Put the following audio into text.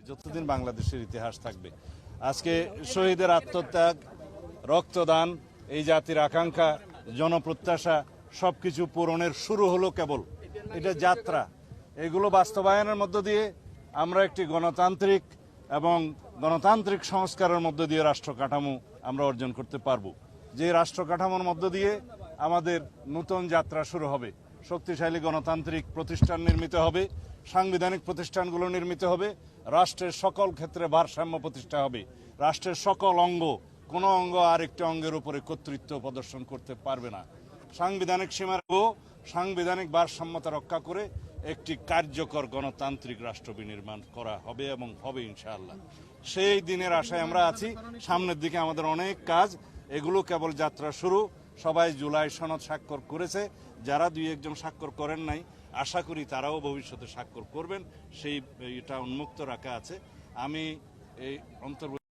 যতদিন বাংলাদেশের ইতিহাস থাকবে। আজকে শহীদের আত্মত্যাগ, রক্তদান, এই জাতির আকাঙ্ক্ষা, জনপ্রত্যাশা সবকিছু পূরণের শুরু হলো কেবল। এটা যাত্রা। এগুলো বাস্তবায়নের মধ্য দিয়ে আমরা একটি গণতান্ত্রিক এবং গণতান্ত্রিক সংস্কারের মধ্য দিয়ে রাষ্ট্র কাঠামো আমরা অর্জন করতে পারবো। যে রাষ্ট্র কাঠামোর মধ্য দিয়ে আমাদের নতুন যাত্রা শুরু হবে। শক্তিশালী গণতান্ত্রিক প্রতিষ্ঠান নির্মিত হবে, সাংবিধানিক প্রতিষ্ঠানগুলো নির্মিত হবে, রাষ্ট্রের সকল ক্ষেত্রে ভারসাম্য প্রতিষ্ঠা হবে, রাষ্ট্রের সকল অঙ্গ, কোনো অঙ্গ আরেকটি অঙ্গের উপরে কর্তৃত্ব প্রদর্শন করতে পারবে না। সাংবিধানিক সীমার সাংবিধানিক ভারসাম্যতা রক্ষা করে একটি কার্যকর গণতান্ত্রিক রাষ্ট্র বিনির্মাণ করা হবে এবং হবে ইনশাআল্লাহ। সেই দিনের আশায় আমরা আছি। সামনের দিকে আমাদের অনেক কাজ, এগুলো কেবল যাত্রা শুরু। সবাই জুলাই সনদ স্বাক্ষর করেছে, যারা দুই একজন স্বাক্ষর করেন নাই আশা করি তারাও ভবিষ্যতে স্বাক্ষর করবেন, সেই এটা উন্মুক্ত রাখা আছে। আমি এই অন্তর্বর্তী